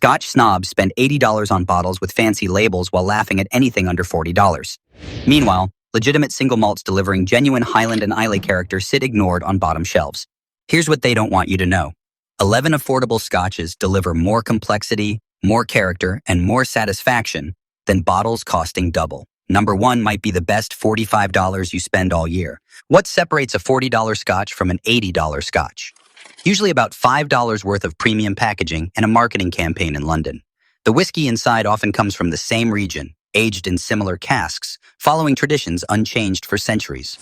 Scotch snobs spend $80 on bottles with fancy labels while laughing at anything under $40. Meanwhile, legitimate single malts delivering genuine Highland and Islay character sit ignored on bottom shelves. Here's what they don't want you to know. 11 affordable Scotches deliver more complexity, more character, and more satisfaction than bottles costing double. Number 1 might be the best $45 you spend all year. What separates a $40 Scotch from an $80 Scotch? Usually about $5 worth of premium packaging and a marketing campaign in London. The whiskey inside often comes from the same region, aged in similar casks, following traditions unchanged for centuries.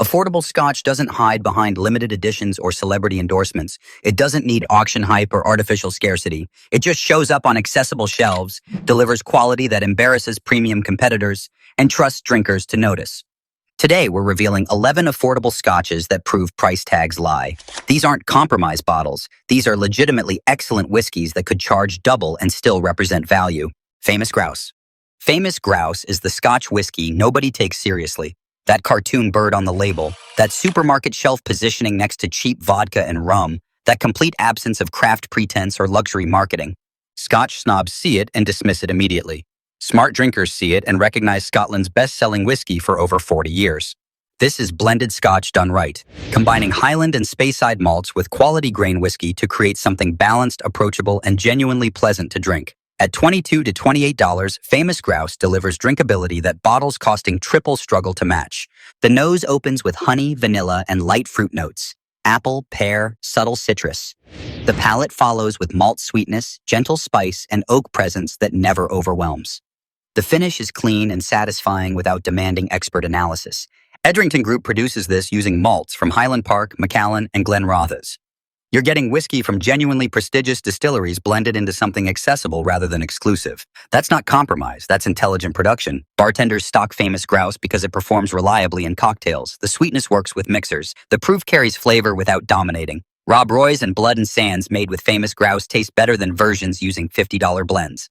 Affordable Scotch doesn't hide behind limited editions or celebrity endorsements. It doesn't need auction hype or artificial scarcity. It just shows up on accessible shelves, delivers quality that embarrasses premium competitors, and trusts drinkers to notice. Today, we're revealing 11 affordable Scotches that prove price tags lie. These aren't compromise bottles. These are legitimately excellent whiskeys that could charge double and still represent value. Famous Grouse. Famous Grouse is the Scotch whiskey nobody takes seriously. That cartoon bird on the label, that supermarket shelf positioning next to cheap vodka and rum, that complete absence of craft pretense or luxury marketing. Scotch snobs see it and dismiss it immediately. Smart drinkers see it and recognize Scotland's best-selling whiskey for over 40 years. This is blended Scotch done right, combining Highland and Speyside malts with quality grain whiskey to create something balanced, approachable, and genuinely pleasant to drink. At $22 to $28, Famous Grouse delivers drinkability that bottles costing triple struggle to match. The nose opens with honey, vanilla, and light fruit notes. Apple, pear, subtle citrus. The palate follows with malt sweetness, gentle spice, and oak presence that never overwhelms. The finish is clean and satisfying without demanding expert analysis. Edrington Group produces this using malts from Highland Park, Macallan, and Glenrothes. You're getting whiskey from genuinely prestigious distilleries blended into something accessible rather than exclusive. That's not compromise, that's intelligent production. Bartenders stock Famous Grouse because it performs reliably in cocktails. The sweetness works with mixers. The proof carries flavor without dominating. Rob Roy's and Blood and Sands made with Famous Grouse taste better than versions using $50 blends.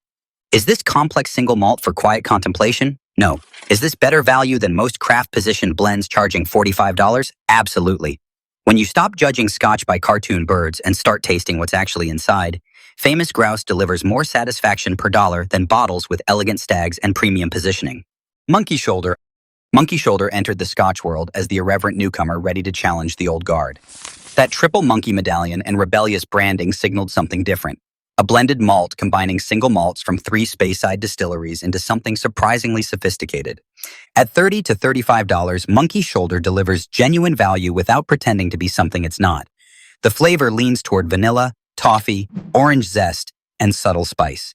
Is this complex single malt for quiet contemplation? No. Is this better value than most craft-positioned blends charging $45? Absolutely. When you stop judging Scotch by cartoon birds and start tasting what's actually inside, Famous Grouse delivers more satisfaction per dollar than bottles with elegant stags and premium positioning. Monkey Shoulder. Monkey Shoulder entered the Scotch world as the irreverent newcomer ready to challenge the old guard. That triple monkey medallion and rebellious branding signaled something different. A blended malt combining single malts from 3 Speyside distilleries into something surprisingly sophisticated. At $30 to $35, Monkey Shoulder delivers genuine value without pretending to be something it's not. The flavor leans toward vanilla, toffee, orange zest, and subtle spice.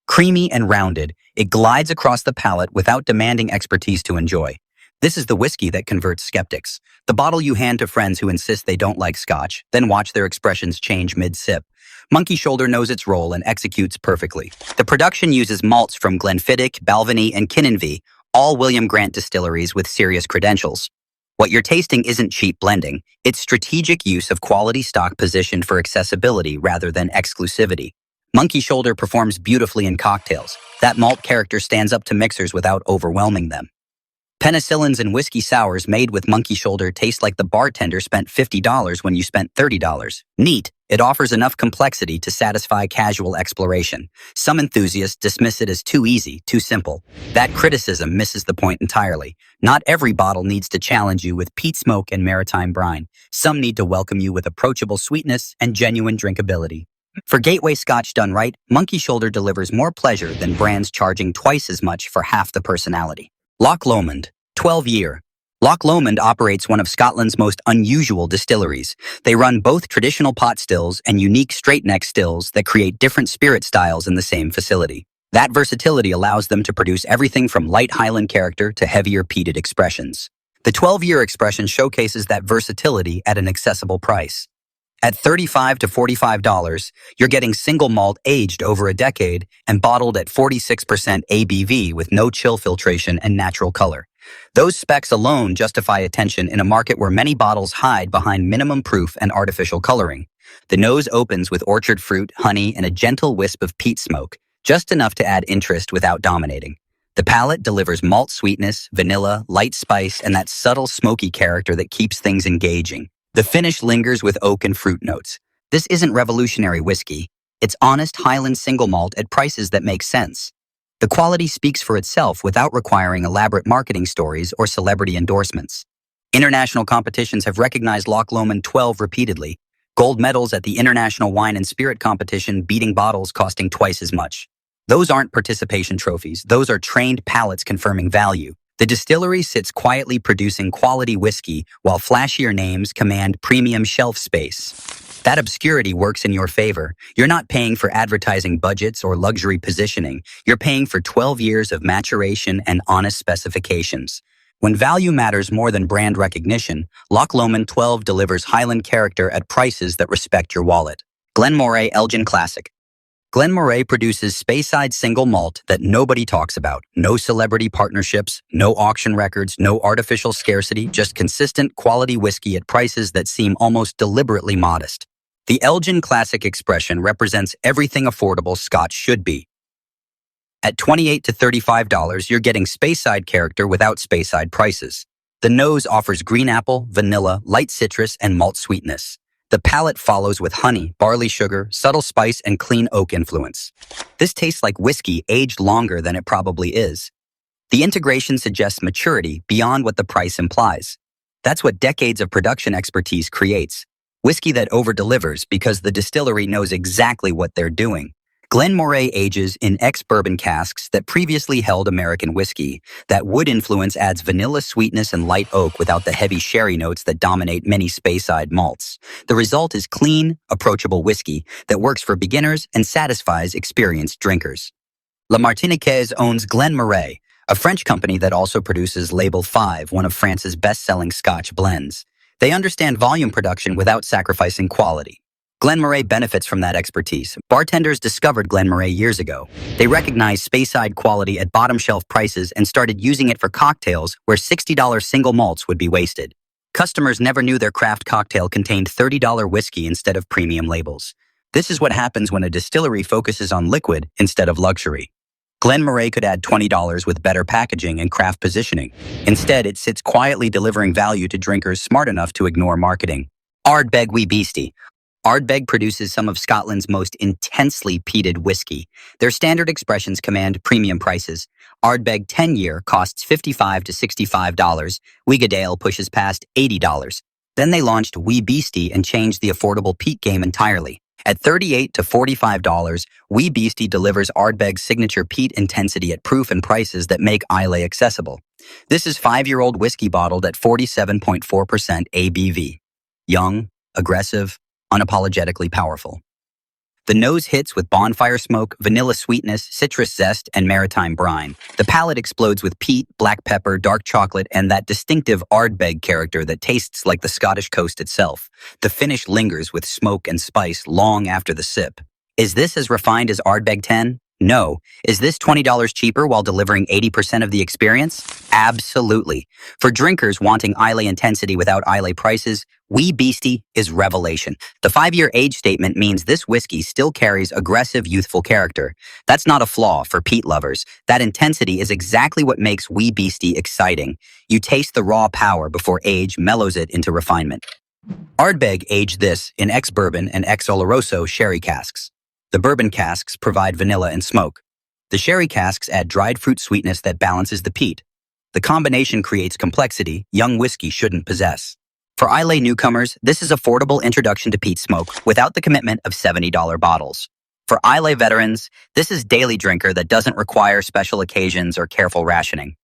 Creamy and rounded, it glides across the palate without demanding expertise to enjoy. This is the whiskey that converts skeptics. The bottle you hand to friends who insist they don't like Scotch, then watch their expressions change mid-sip. Monkey Shoulder knows its role and executes perfectly. The production uses malts from Glenfiddich, Balvenie, and Kinninvie, all William Grant distilleries with serious credentials. What you're tasting isn't cheap blending. It's strategic use of quality stock positioned for accessibility rather than exclusivity. Monkey Shoulder performs beautifully in cocktails. That malt character stands up to mixers without overwhelming them. Penicillins and whiskey sours made with Monkey Shoulder taste like the bartender spent $50 when you spent $30. Neat. It offers enough complexity to satisfy casual exploration. Some enthusiasts dismiss it as too easy, too simple. That criticism misses the point entirely. Not every bottle needs to challenge you with peat smoke and maritime brine. Some need to welcome you with approachable sweetness and genuine drinkability. For gateway Scotch done right, Monkey Shoulder delivers more pleasure than brands charging twice as much for half the personality. Loch Lomond, 12-year. Loch Lomond operates one of Scotland's most unusual distilleries. They run both traditional pot stills and unique straight-neck stills that create different spirit styles in the same facility. That versatility allows them to produce everything from light Highland character to heavier peated expressions. The 12-year expression showcases that versatility at an accessible price. At $35 to $45, you're getting single malt aged over a decade and bottled at 46% ABV with no chill filtration and natural color. Those specs alone justify attention in a market where many bottles hide behind minimum proof and artificial coloring. The nose opens with orchard fruit, honey, and a gentle wisp of peat smoke, just enough to add interest without dominating. The palate delivers malt sweetness, vanilla, light spice, and that subtle smoky character that keeps things engaging. The finish lingers with oak and fruit notes. This isn't revolutionary whiskey. It's honest Highland single malt at prices that make sense. The quality speaks for itself without requiring elaborate marketing stories or celebrity endorsements. International competitions have recognized Loch Lomond 12 repeatedly, gold medals at the International Wine and Spirit Competition, beating bottles costing twice as much. Those aren't participation trophies, those are trained palates confirming value. The distillery sits quietly producing quality whiskey while flashier names command premium shelf space. That obscurity works in your favor. You're not paying for advertising budgets or luxury positioning. You're paying for 12 years of maturation and honest specifications. When value matters more than brand recognition, Loch Lomond 12 delivers Highland character at prices that respect your wallet. Glenmorangie Elgin Classic. Glenmorangie produces Speyside single malt that nobody talks about. No celebrity partnerships, no auction records, no artificial scarcity, just consistent quality whiskey at prices that seem almost deliberately modest. The Elgin Classic expression represents everything affordable Scotch should be. At $28 to $35, you're getting Speyside character without Speyside prices. The nose offers green apple, vanilla, light citrus, and malt sweetness. The palate follows with honey, barley sugar, subtle spice, and clean oak influence. This tastes like whiskey aged longer than it probably is. The integration suggests maturity beyond what the price implies. That's what decades of production expertise creates. Whiskey that over-delivers because the distillery knows exactly what they're doing. Glenmorangie ages in ex-bourbon casks that previously held American whiskey. That wood influence adds vanilla sweetness and light oak without the heavy sherry notes that dominate many Speyside malts. The result is clean, approachable whiskey that works for beginners and satisfies experienced drinkers. La Martiniquaise owns Glenmorangie, a French company that also produces Label 5, one of France's best-selling Scotch blends. They understand volume production without sacrificing quality. Glenmorangie benefits from that expertise. Bartenders discovered Glenmorangie years ago. They recognized Speyside quality at bottom-shelf prices and started using it for cocktails where $60 single malts would be wasted. Customers never knew their craft cocktail contained $30 whiskey instead of premium labels. This is what happens when a distillery focuses on liquid instead of luxury. Glenmorangie could add $20 with better packaging and craft positioning. Instead, it sits quietly delivering value to drinkers smart enough to ignore marketing. Ardbeg Wee Beastie. Ardbeg produces some of Scotland's most intensely peated whiskey. Their standard expressions command premium prices. Ardbeg 10-year costs $55 to $65. Wigadale pushes past $80. Then they launched Wee Beastie and changed the affordable peat game entirely. At $38 to $45, Wee Beastie delivers Ardbeg's signature peat intensity at proof and prices that make Islay accessible. This is 5-year-old whiskey bottled at 47.4% ABV. Young, aggressive, unapologetically powerful. The nose hits with bonfire smoke, vanilla sweetness, citrus zest, and maritime brine. The palate explodes with peat, black pepper, dark chocolate, and that distinctive Ardbeg character that tastes like the Scottish coast itself. The finish lingers with smoke and spice long after the sip. Is this as refined as Ardbeg 10? No. Is this $20 cheaper while delivering 80% of the experience? Absolutely. For drinkers wanting Islay intensity without Islay prices, Wee Beastie is revelation. The 5-year age statement means this whiskey still carries aggressive, youthful character. That's not a flaw for peat lovers. That intensity is exactly what makes Wee Beastie exciting. You taste the raw power before age mellows it into refinement. Ardbeg aged this in ex-bourbon and ex-Oloroso sherry casks. The bourbon casks provide vanilla and smoke. The sherry casks add dried fruit sweetness that balances the peat. The combination creates complexity young whiskey shouldn't possess. For Islay newcomers, this is affordable introduction to peat smoke without the commitment of $70 bottles. For Islay veterans, this is daily drinker that doesn't require special occasions or careful rationing.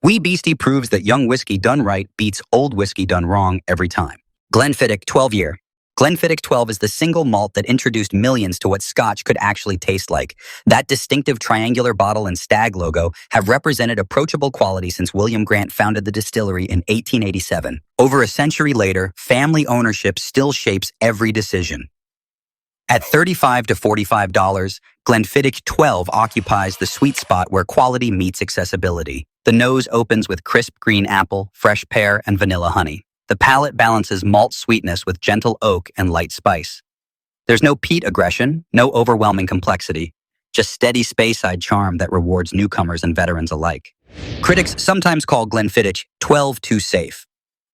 Wee Beastie proves that young whiskey done right beats old whiskey done wrong every time. Glenfiddich 12-year. Glenfiddich 12 is the single malt that introduced millions to what Scotch could actually taste like. That distinctive triangular bottle and stag logo have represented approachable quality since William Grant founded the distillery in 1887. Over a century later, family ownership still shapes every decision. At $35 to $45, Glenfiddich 12 occupies the sweet spot where quality meets accessibility. The nose opens with crisp green apple, fresh pear, and vanilla honey. The palate balances malt sweetness with gentle oak and light spice. There's no peat aggression, no overwhelming complexity, just steady Speyside charm that rewards newcomers and veterans alike. Critics sometimes call Glenfiddich 12 too safe.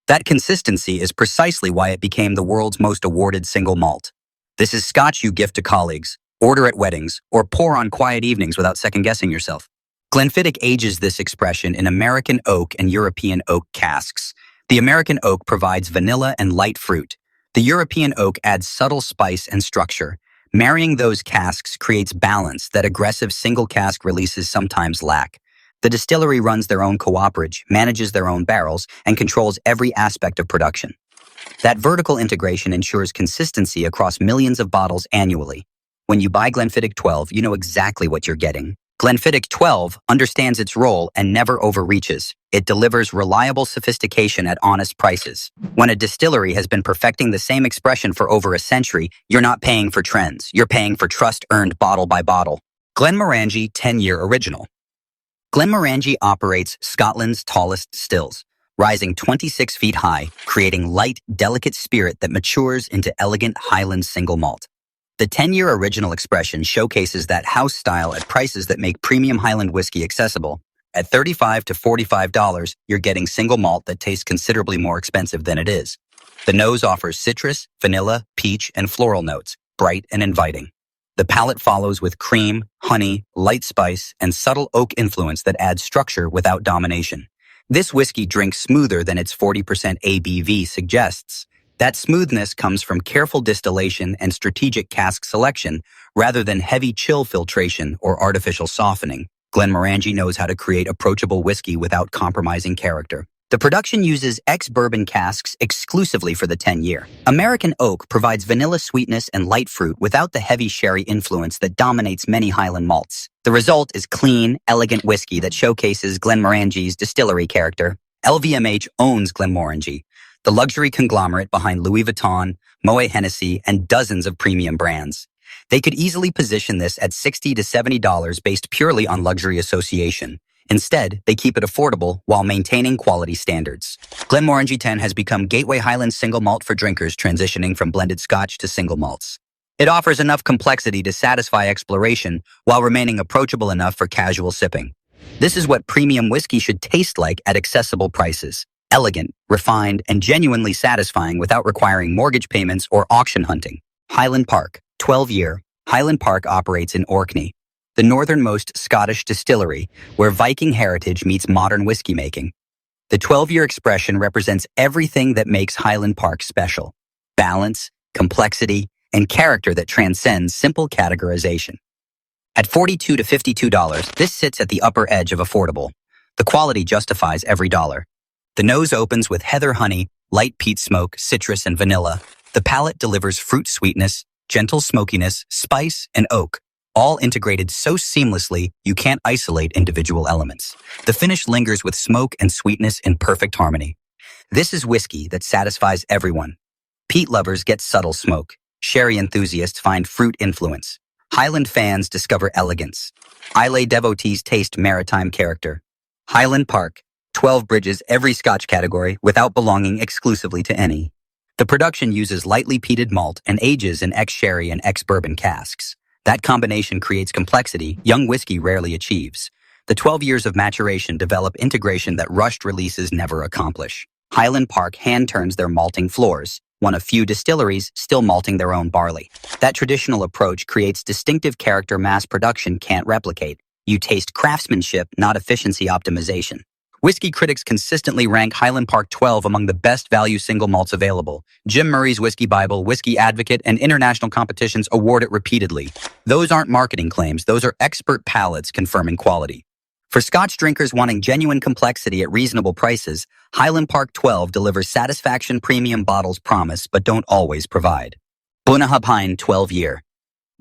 That consistency is precisely why it became the world's most awarded single malt. This is Scotch you gift to colleagues, order at weddings, or pour on quiet evenings without second-guessing yourself. Glenfiddich ages this expression in American oak and European oak casks. The American oak provides vanilla and light fruit. The European oak adds subtle spice and structure. Marrying those casks creates balance that aggressive single-cask releases sometimes lack. The distillery runs their own cooperage, manages their own barrels, and controls every aspect of production. That vertical integration ensures consistency across millions of bottles annually. When you buy Glenfiddich 12, you know exactly what you're getting. Glenfiddich 12 understands its role and never overreaches. It delivers reliable sophistication at honest prices. When a distillery has been perfecting the same expression for over a century, you're not paying for trends. You're paying for trust earned bottle by bottle. Glenmorangie 10-Year Original. Glenmorangie operates Scotland's tallest stills, rising 26 feet high, creating light, delicate spirit that matures into elegant Highland single malt. The 10-Year Original expression showcases that house style at prices that make premium Highland whiskey accessible. At $35 to $45, you're getting single malt that tastes considerably more expensive than it is. The nose offers citrus, vanilla, peach, and floral notes, bright and inviting. The palate follows with cream, honey, light spice, and subtle oak influence that adds structure without domination. This whiskey drinks smoother than its 40% ABV suggests. That smoothness comes from careful distillation and strategic cask selection rather than heavy chill filtration or artificial softening. Glenmorangie knows how to create approachable whiskey without compromising character. The production uses ex-bourbon casks exclusively for the 10-year. American oak provides vanilla sweetness and light fruit without the heavy sherry influence that dominates many Highland malts. The result is clean, elegant whiskey that showcases Glenmorangie's distillery character. LVMH owns Glenmorangie, the luxury conglomerate behind Louis Vuitton, Moet Hennessy, and dozens of premium brands. They could easily position this at $60 to $70 based purely on luxury association. Instead, they keep it affordable while maintaining quality standards. Glenmorangie 10 has become Gateway Highland single malt for drinkers transitioning from blended Scotch to single malts. It offers enough complexity to satisfy exploration while remaining approachable enough for casual sipping. This is what premium whiskey should taste like at accessible prices. Elegant, refined, and genuinely satisfying without requiring mortgage payments or auction hunting. Highland Park, 12-year. Highland Park operates in Orkney, the northernmost Scottish distillery where Viking heritage meets modern whiskey making. The 12-year expression represents everything that makes Highland Park special: balance, complexity, and character that transcends simple categorization. At $42 to $52, this sits at the upper edge of affordable. The quality justifies every dollar. The nose opens with heather honey, light peat smoke, citrus, and vanilla. The palate delivers fruit sweetness, gentle smokiness, spice, and oak, all integrated so seamlessly you can't isolate individual elements. The finish lingers with smoke and sweetness in perfect harmony. This is whiskey that satisfies everyone. Peat lovers get subtle smoke. Sherry enthusiasts find fruit influence. Highland fans discover elegance. Islay devotees taste maritime character. Highland Park, 12 bridges every Scotch category without belonging exclusively to any. The production uses lightly peated malt and ages in ex-sherry and ex-bourbon casks. That combination creates complexity young whiskey rarely achieves. The 12 years of maturation develop integration that rushed releases never accomplish. Highland Park hand-turns their malting floors, one of few distilleries still malting their own barley. That traditional approach creates distinctive character mass production can't replicate. You taste craftsmanship, not efficiency optimization. Whiskey critics consistently rank Highland Park 12 among the best value single malts available. Jim Murray's Whiskey Bible, Whiskey Advocate, and international competitions award it repeatedly. Those aren't marketing claims, those are expert palates confirming quality. For Scotch drinkers wanting genuine complexity at reasonable prices, Highland Park 12 delivers satisfaction premium bottles promise but don't always provide. Bunnahabhain 12-year.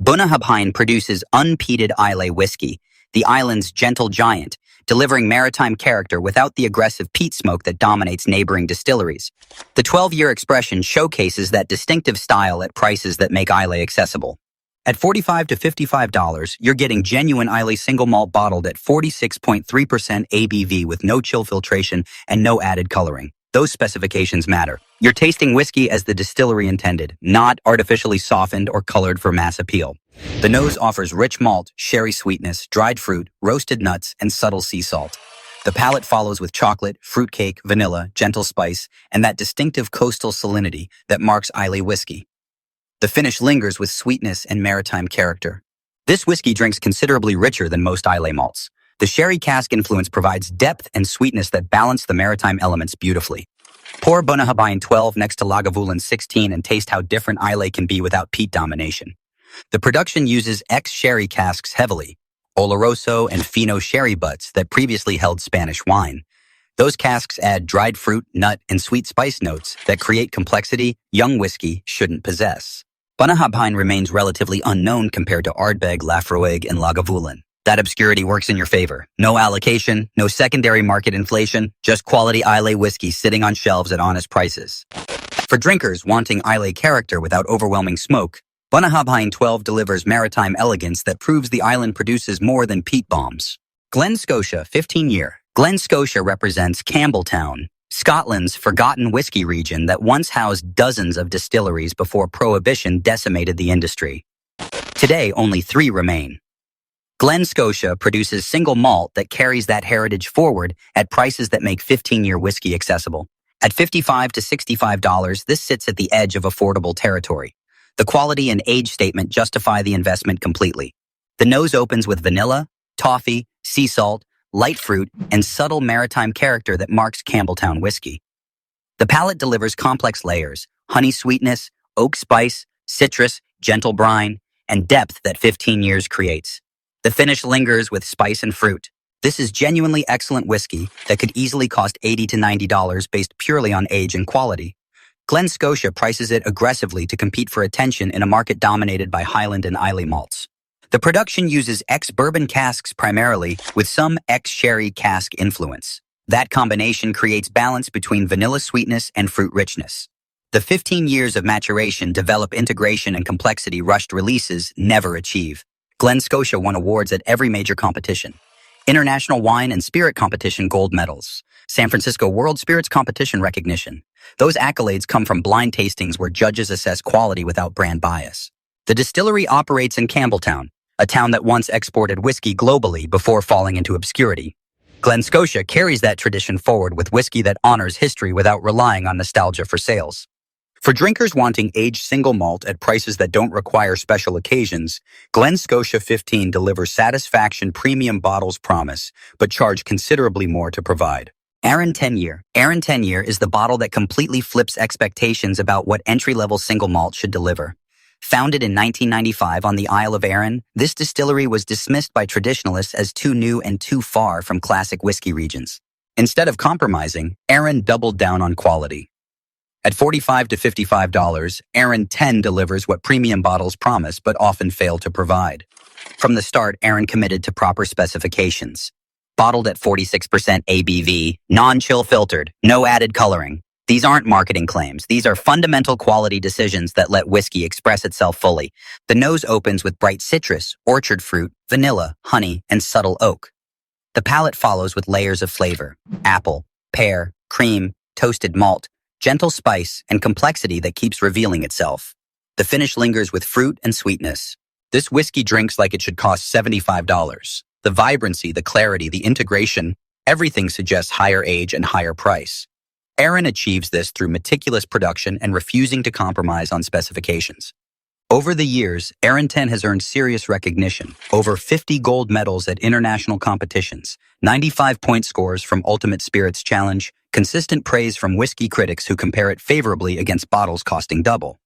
Bunnahabhain produces unpeated Islay whiskey, the island's gentle giant, delivering maritime character without the aggressive peat smoke that dominates neighboring distilleries. The 12-year expression showcases that distinctive style at prices that make Islay accessible. At $45 to $55, you're getting genuine Islay single malt bottled at 46.3% ABV with no chill filtration and no added coloring. Those specifications matter. You're tasting whiskey as the distillery intended, not artificially softened or colored for mass appeal. The nose offers rich malt, sherry sweetness, dried fruit, roasted nuts, and subtle sea salt. The palate follows with chocolate, fruitcake, vanilla, gentle spice, and that distinctive coastal salinity that marks Islay whiskey. The finish lingers with sweetness and maritime character. This whiskey drinks considerably richer than most Islay malts. The sherry cask influence provides depth and sweetness that balance the maritime elements beautifully. Pour Bunnahabhain 12 next to Lagavulin 16 and taste how different Islay can be without peat domination. The production uses ex-sherry casks heavily, Oloroso and Fino sherry butts that previously held Spanish wine. Those casks add dried fruit, nut, and sweet spice notes that create complexity young whiskey shouldn't possess. Bunnahabhain remains relatively unknown compared to Ardbeg, Laphroaig, and Lagavulin. That obscurity works in your favor. No allocation, no secondary market inflation, just quality Islay whiskey sitting on shelves at honest prices. For drinkers wanting Islay character without overwhelming smoke, Bunnahabhain 12 delivers maritime elegance that proves the island produces more than peat bombs. Glen Scotia 15-year. Glen Scotia represents Campbelltown, Scotland's forgotten whiskey region that once housed dozens of distilleries before Prohibition decimated the industry. Today, only 3 remain. Glen Scotia produces single malt that carries that heritage forward at prices that make 15-year whiskey accessible. At $55 to $65, this sits at the edge of affordable territory. The quality and age statement justify the investment completely. The nose opens with vanilla, toffee, sea salt, light fruit, and subtle maritime character that marks Campbelltown whiskey. The palate delivers complex layers, honey sweetness, oak spice, citrus, gentle brine, and depth that 15 years creates. The finish lingers with spice and fruit. This is genuinely excellent whiskey that could easily cost $80 to $90 based purely on age and quality. Glen Scotia prices it aggressively to compete for attention in a market dominated by Highland and Islay malts. The production uses ex-bourbon casks primarily, with some ex-sherry cask influence. That combination creates balance between vanilla sweetness and fruit richness. The 15 years of maturation develop integration and complexity rushed releases never achieve. Glen Scotia won awards at every major competition. International Wine and Spirit Competition gold medals. San Francisco World Spirits Competition recognition. Those accolades come from blind tastings where judges assess quality without brand bias. The distillery operates in Campbelltown, a town that once exported whiskey globally before falling into obscurity. Glen Scotia carries that tradition forward with whiskey that honors history without relying on nostalgia for sales. For drinkers wanting aged single malt at prices that don't require special occasions, Glen Scotia 15 delivers satisfaction premium bottles promise, but charge considerably more to provide. Arran 10-year. Arran 10-year is the bottle that completely flips expectations about what entry-level single malt should deliver. Founded in 1995 on the Isle of Arran, this distillery was dismissed by traditionalists as too new and too far from classic whiskey regions. Instead of compromising, Arran doubled down on quality. At $45 to $55, Arran 10 delivers what premium bottles promise but often fail to provide. From the start, Arran committed to proper specifications. Bottled at 46% ABV, non-chill filtered, no added coloring. These aren't marketing claims. These are fundamental quality decisions that let whiskey express itself fully. The nose opens with bright citrus, orchard fruit, vanilla, honey, and subtle oak. The palate follows with layers of flavor: apple, pear, cream, toasted malt, gentle spice, and complexity that keeps revealing itself. The finish lingers with fruit and sweetness. This whiskey drinks like it should cost $75. The vibrancy, the clarity, the integration, everything suggests higher age and higher price. Arran achieves this through meticulous production and refusing to compromise on specifications. Over the years, Arran 10 has earned serious recognition. Over 50 gold medals at international competitions, 95-point scores from Ultimate Spirits Challenge, consistent praise from whiskey critics who compare it favorably against bottles costing double.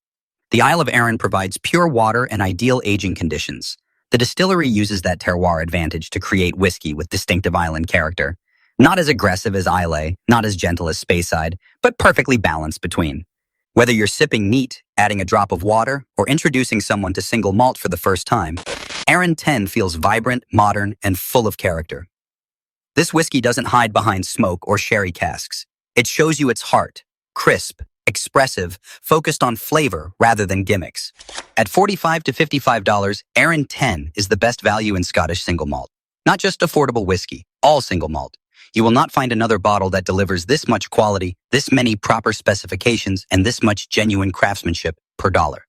The Isle of Arran provides pure water and ideal aging conditions. The distillery uses that terroir advantage to create whiskey with distinctive island character. Not as aggressive as Islay, not as gentle as Speyside, but perfectly balanced between. Whether you're sipping neat, adding a drop of water, or introducing someone to single malt for the first time, Arran 10 feels vibrant, modern, and full of character. This whiskey doesn't hide behind smoke or sherry casks. It shows you its heart, crisp, expressive, focused on flavor rather than gimmicks. At $45 to $55, Arran 10 is the best value in Scottish single malt. Not just affordable whiskey, all single malt. You will not find another bottle that delivers this much quality, this many proper specifications, and this much genuine craftsmanship per dollar.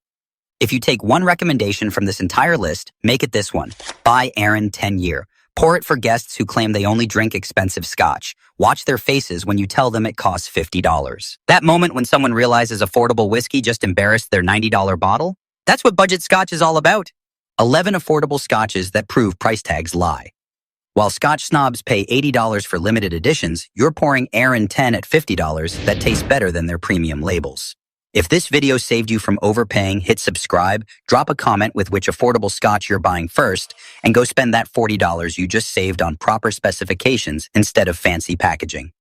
If you take one recommendation from this entire list, make it this one. Buy Arran 10-year. Pour it for guests who claim they only drink expensive Scotch. Watch their faces when you tell them it costs $50. That moment when someone realizes affordable whiskey just embarrassed their $90 bottle? That's what budget Scotch is all about. 11 affordable scotches that prove price tags lie. While Scotch snobs pay $80 for limited editions, you're pouring Aaron 10 at $50 that taste better than their premium labels. If this video saved you from overpaying, hit subscribe, drop a comment with which affordable Scotch you're buying first, and go spend that $40 you just saved on proper specifications instead of fancy packaging.